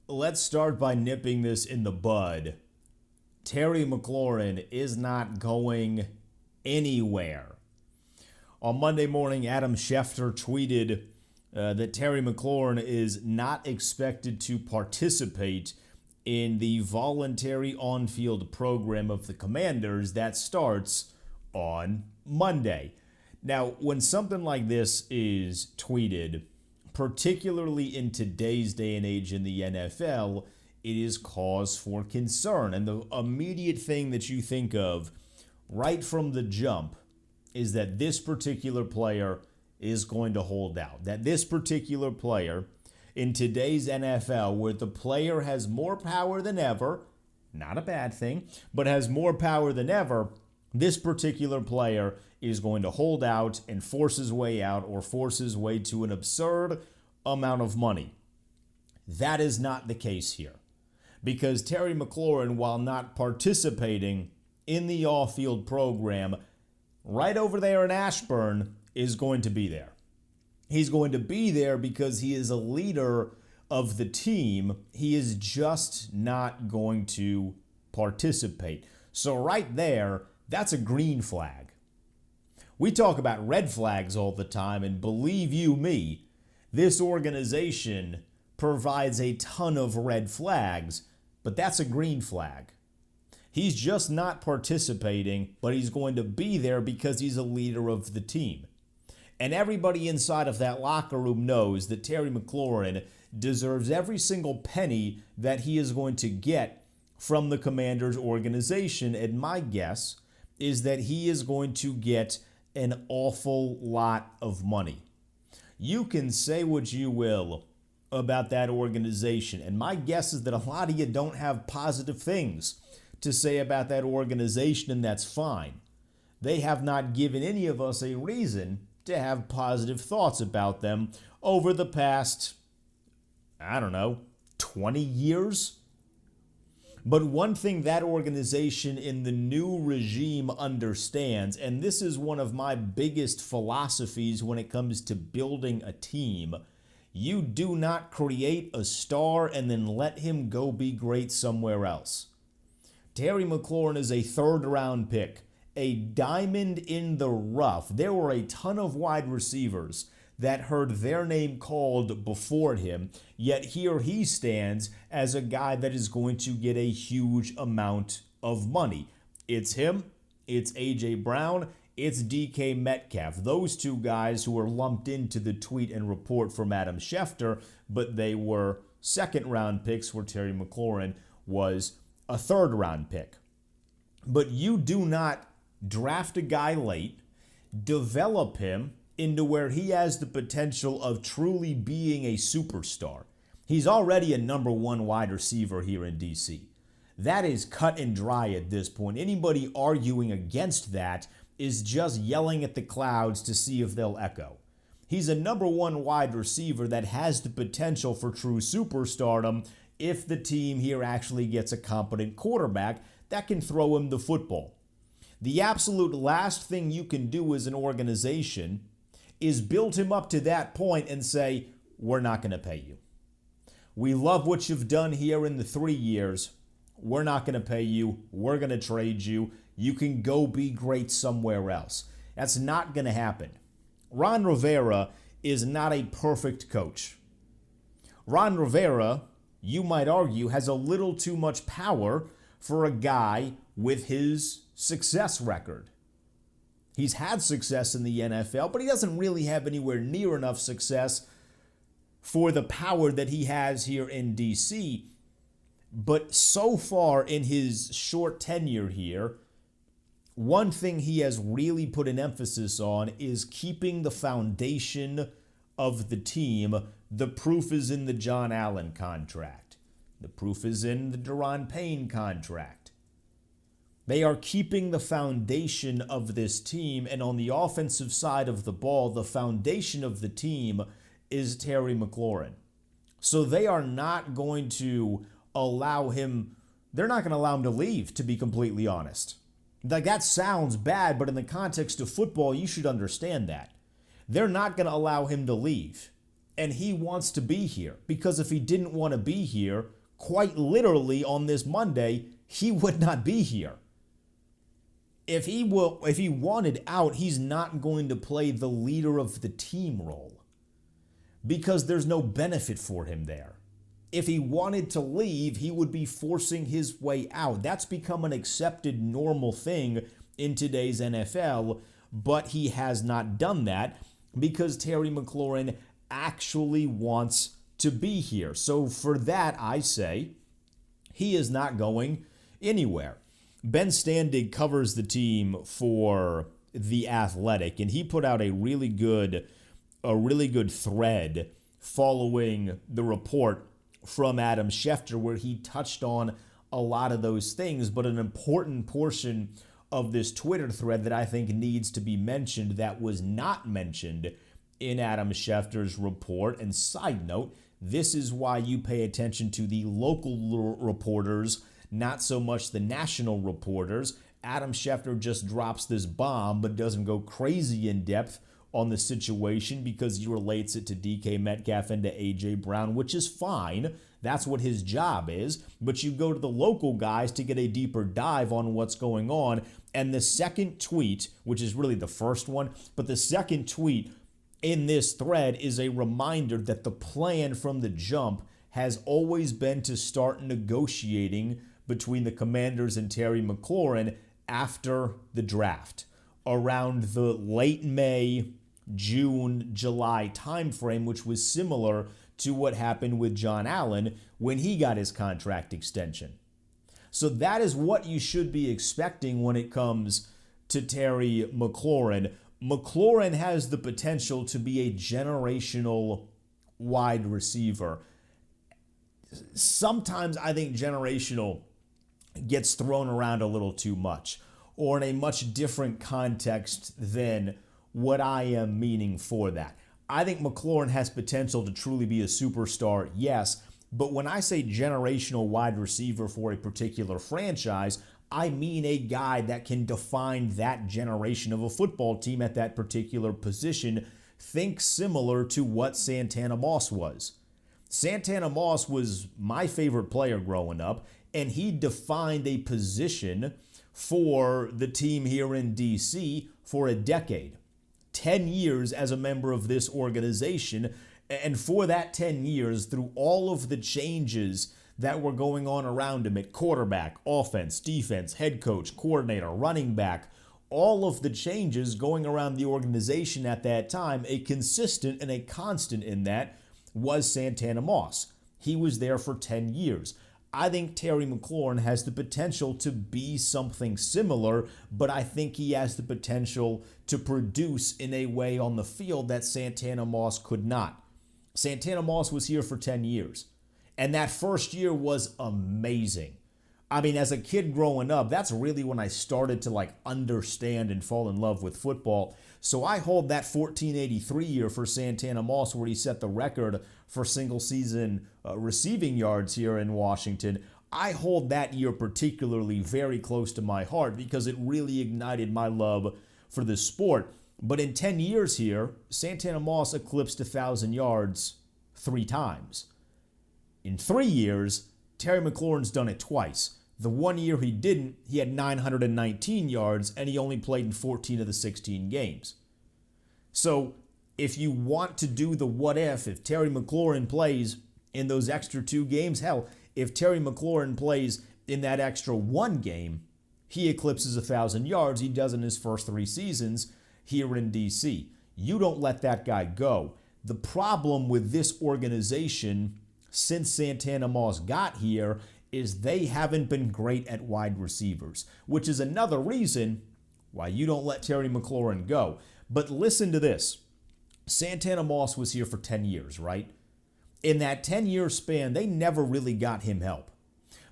Let's start by nipping this in the bud. Terry McLaurin is not going anywhere. On Monday morning, Adam Schefter tweeted that Terry McLaurin is not expected to participate in the voluntary on-field program of the Commanders that starts on Monday. Now, when something like this is tweeted, particularly in today's day and age in the NFL, it is cause for concern. And the immediate thing that you think of right from the jump is that this particular player is going to hold out. That this particular player in today's NFL, where the player has more power than ever, not a bad thing, but has more power than ever, this particular player is going to hold out and force his way out or force his way to an absurd amount of money. That is not the case here, because Terry McLaurin, while not participating in the off-field program, right over there in Ashburn, is going to be there. He's going to be there because he is a leader of the team. He is just not going to participate. So right there, that's a green flag. We talk about red flags all the time, and believe you me, this organization provides a ton of red flags, but that's a green flag. He's just not participating, but he's going to be there because he's a leader of the team. And everybody inside of that locker room knows that Terry McLaurin deserves every single penny that he is going to get from the Commanders organization. And my guess is that he is going to get an awful lot of money. You can say what you will about that organization, and my guess is that a lot of you don't have positive things to say about that organization, and that's fine. They have not given any of us a reason to have positive thoughts about them over the past, 20 years. But one thing that organization in the new regime understands, and this is one of my biggest philosophies when it comes to building a team, you do not create a star and then let him go be great somewhere else. Terry McLaurin is a third-round pick, a diamond in the rough. There were a ton of wide receivers that heard their name called before him, yet here he stands as a guy that is going to get a huge amount of money. It's him, it's A.J. Brown, it's DK Metcalf. Those two guys who were lumped into the tweet and report from Adam Schefter, but they were second-round picks where Terry McLaurin was a third-round pick. But you do not draft a guy late, develop him into where he has the potential of truly being a superstar. He's already a number one wide receiver here in D.C. That is cut and dry at this point. Anybody arguing against that is just yelling at the clouds to see if they'll echo. He's a number one wide receiver that has the potential for true superstardom if the team here actually gets a competent quarterback that can throw him the football. The absolute last thing you can do as an organization is build him up to that point and say, we're not going to pay you. We love what you've done here in the 3 years. We're not going to pay you. We're going to trade you. You can go be great somewhere else. That's not going to happen. Ron Rivera is not a perfect coach. Ron Rivera, you might argue, has a little too much power for a guy with his success record. He's had success in the NFL, but he doesn't really have anywhere near enough success for the power that he has here in D.C. But so far in his short tenure here, one thing he has really put an emphasis on is keeping the foundation of the team. The proof is in the John Allen contract. The proof is in the Daron Payne contract. They are keeping the foundation of this team, and on the offensive side of the ball, the foundation of the team is Terry McLaurin. So they are not going to allow him, they're not going to allow him to leave, to be completely honest. Like, that sounds bad, but in the context of football, you should understand that. They're not going to allow him to leave. and he wants to be here. Because if he didn't want to be here, quite literally on this Monday, he would not be here. If he wanted out, he's not going to play the leader of the team role because there's no benefit for him there. If he wanted to leave, he would be forcing his way out. That's become an accepted normal thing in today's NFL, but he has not done that because Terry McLaurin actually wants to be here. So for that, I say he is not going anywhere. Ben Standig covers the team for The Athletic, and he put out a really good thread following the report from Adam Schefter where he touched on a lot of those things, but an important portion of this Twitter thread that I think needs to be mentioned that was not mentioned in Adam Schefter's report. And side note, this is why you pay attention to the local reporters, not so much the national reporters. Adam Schefter just drops this bomb but doesn't go crazy in depth on the situation because he relates it to DK Metcalf and to A.J. Brown, which is fine. That's what his job is. But you go to the local guys to get a deeper dive on what's going on. And the second tweet, which is really the first one, but the second tweet in this thread is a reminder that the plan from the jump has always been to start negotiating between the Commanders and Terry McLaurin after the draft, around the late May, June, July timeframe, which was similar to what happened with John Allen when he got his contract extension. So that is what you should be expecting when it comes to Terry McLaurin. McLaurin has the potential to be a generational wide receiver. Sometimes I think generational gets thrown around a little too much, or in a much different context than what I am meaning for that. I think McLaurin has potential to truly be a superstar, yes, but when I say generational wide receiver for a particular franchise, I mean a guy that can define that generation of a football team at that particular position. Think similar to what Santana Moss was. Santana Moss was my favorite player growing up, and he defined a position for the team here in D.C. for a decade. 10 years as a member of this organization, and for that 10 years, through all of the changes that were going on around him at quarterback, offense, defense, head coach, coordinator, running back, all of the changes going around the organization at that time, a consistent and a constant in that was Santana Moss. He was there for 10 years. I think Terry McLaurin has the potential to be something similar, but I think he has the potential to produce in a way on the field that Santana Moss could not. Santana Moss was here for 10 years, and that first year was amazing. I mean, as a kid growing up, that's really when I started to understand and fall in love with football. So I hold that 1483 year for Santana Moss, where he set the record for single season receiving yards here in Washington. I hold that year particularly very close to my heart because it really ignited my love for the sport. But in 10 years here, Santana Moss eclipsed 1,000 yards 3 times. In 3 years, Terry McLaurin's done it twice. The 1 year he didn't, he had 919 yards, and he only played in 14 of the 16 games. So if you want to do the what if Terry McLaurin plays in those extra 2 games, hell, if Terry McLaurin plays in that extra 1 game, he eclipses 1,000 yards. He does in his first 3 seasons here in D.C. You don't let that guy go. The problem with this organization since Santana Moss got here is they haven't been great at wide receivers, which is another reason why you don't let Terry McLaurin go. But listen to this. Santana Moss was here for 10 years, right? In that 10-year span, they never really got him help.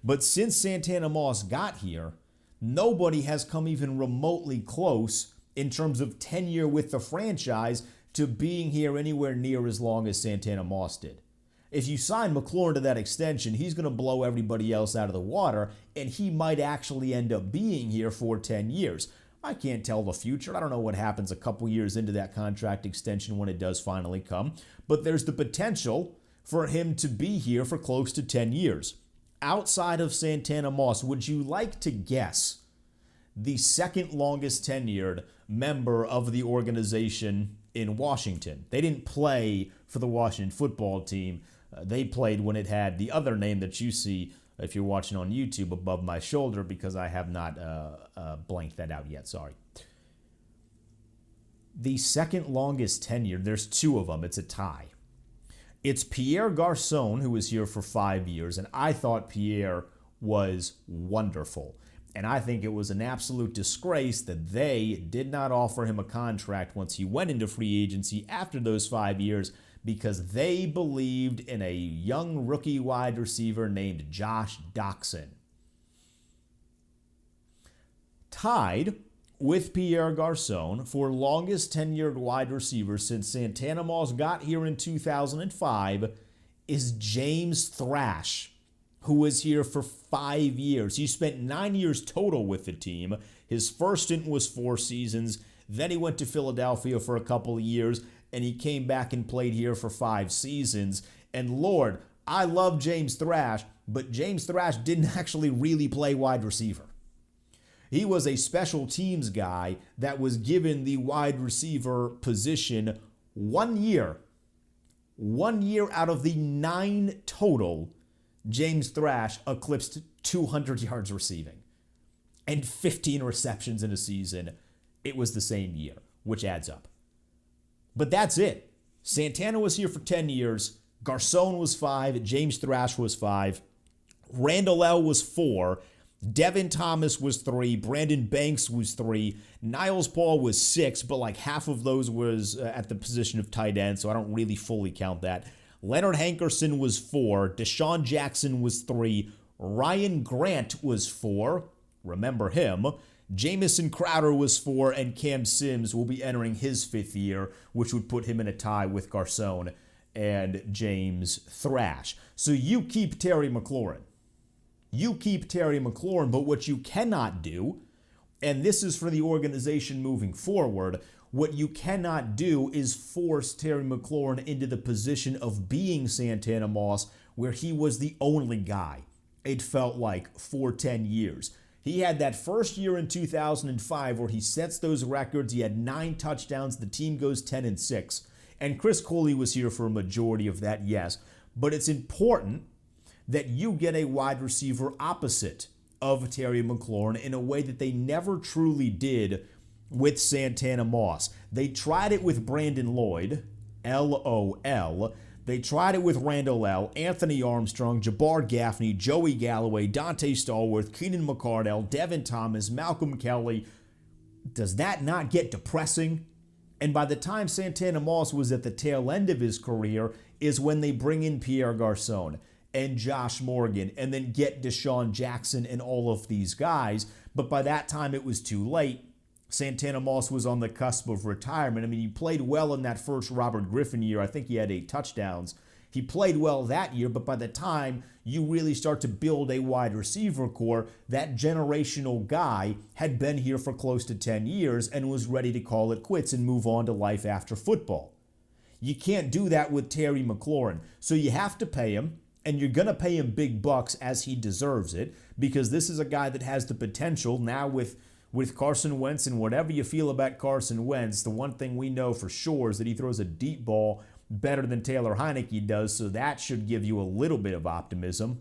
But since Santana Moss got here, nobody has come even remotely close in terms of tenure with the franchise to being here anywhere near as long as Santana Moss did. If you sign McLaurin to that extension, he's going to blow everybody else out of the water, and he might actually end up being here for 10 years. I can't tell the future. I don't know what happens a couple years into that contract extension when it does finally come. But there's the potential for him to be here for close to 10 years. Outside of Santana Moss, would you like to guess the second longest tenured member of the organization in Washington? They didn't play for the Washington football team. They played when it had the other name that you see if you're watching on YouTube above my shoulder, because I have not blanked that out yet. Sorry. The second longest tenure, there's two of them. It's a tie. It's Pierre Garçon, who was here for 5 years, and I thought Pierre was wonderful. And I think it was an absolute disgrace that they did not offer him a contract once he went into free agency after those 5 years, because they believed in a young rookie wide receiver named Josh Doctson. Tied with Pierre Garçon for longest tenured wide receiver since Santana Moss got here in 2005 is James Thrash, who was here for 5 years. He spent 9 years total with the team. His first stint was 4 seasons. Then he went to Philadelphia for a couple of years, and he came back and played here for 5 seasons. And Lord, I love James Thrash, but James Thrash didn't actually really play wide receiver. He was a special teams guy that was given the wide receiver position 1 year. 1 year out of the 9 total, James Thrash eclipsed 200 yards receiving and 15 receptions in a season. It was the same year, which adds up. But that's it. Santana was here for 10 years. Garçon was 5. James Thrash was 5. Randall L. was 4. Devin Thomas was 3. Brandon Banks was 3. Niles Paul was 6, but like half of those was at the position of tight end, so I don't really fully count that. Leonard Hankerson was 4. Deshaun Jackson was 3. Ryan Grant was 4. Remember him. Jamison Crowder was 4, and Cam Sims will be entering his 5th year, which would put him in a tie with Garçon and James Thrash. So you keep Terry McLaurin. You keep Terry McLaurin, but what you cannot do, and this is for the organization moving forward, what you cannot do is force Terry McLaurin into the position of being Santana Moss, where he was the only guy, it felt like, for 10 years. He had that first year in 2005 where he sets those records. He had 9 touchdowns. The team goes 10-6. And Chris Cooley was here for a majority of that, yes. But it's important that you get a wide receiver opposite of Terry McLaurin in a way that they never truly did with Santana Moss. They tried it with Brandon Lloyd, LOL. They tried it with Randall L., Anthony Armstrong, Jabbar Gaffney, Joey Galloway, Dante Stallworth, Keenan McCardell, Devin Thomas, Malcolm Kelly. Does that not get depressing? And by the time Santana Moss was at the tail end of his career is when they bring in Pierre Garçon and Josh Morgan and then get Deshaun Jackson and all of these guys. But by that time, it was too late. Santana Moss was on the cusp of retirement. I mean, he played well in that first Robert Griffin year. I think he had 8 touchdowns. He played well that year, but by the time you really start to build a wide receiver core, that generational guy had been here for close to 10 years and was ready to call it quits and move on to life after football. You can't do that with Terry McLaurin. So you have to pay him, and you're going to pay him big bucks as he deserves it, because this is a guy that has the potential now with Carson Wentz, and whatever you feel about Carson Wentz, the one thing we know for sure is that he throws a deep ball better than Taylor Heineke does, so that should give you a little bit of optimism.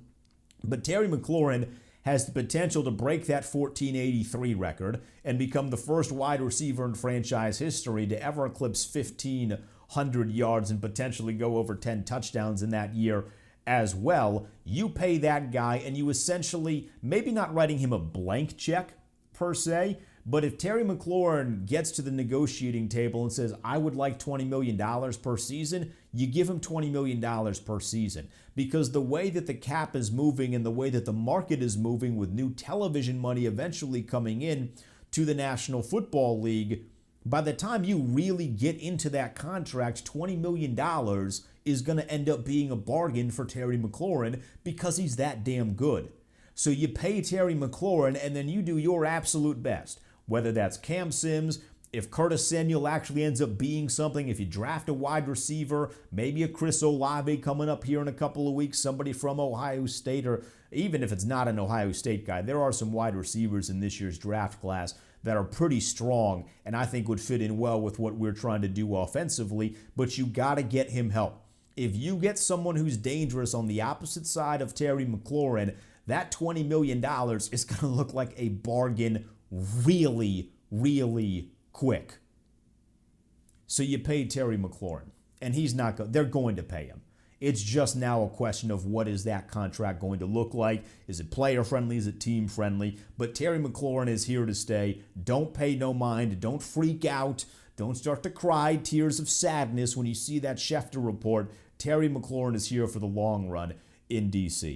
But Terry McLaurin has the potential to break that 1483 record and become the first wide receiver in franchise history to ever eclipse 1,500 yards and potentially go over 10 touchdowns in that year as well. You pay that guy, and you essentially, maybe not writing him a blank check per se, but if Terry McLaurin gets to the negotiating table and says, I would like $20 million per season, you give him $20 million per season. Because the way that the cap is moving and the way that the market is moving with new television money eventually coming in to the National Football League, by the time you really get into that contract, $20 million is going to end up being a bargain for Terry McLaurin because he's that damn good. So you pay Terry McLaurin, and then you do your absolute best. whether that's Cam Sims, if Curtis Samuel actually ends up being something, if you draft a wide receiver, maybe a Chris Olave coming up here in a couple of weeks, somebody from Ohio State, or even if it's not an Ohio State guy, there are some wide receivers in this year's draft class that are pretty strong and I think would fit in well with what we're trying to do offensively, but you got to get him help. If you get someone who's dangerous on the opposite side of Terry McLaurin, that $20 million is going to look like a bargain really, really quick. So you paid Terry McLaurin, and they're going to pay him. It's just now a question of what is that contract going to look like? Is it player friendly? Is it team friendly? But Terry McLaurin is here to stay. Don't pay no mind. Don't freak out. Don't start to cry tears of sadness when you see that Schefter report. Terry McLaurin is here for the long run in DC.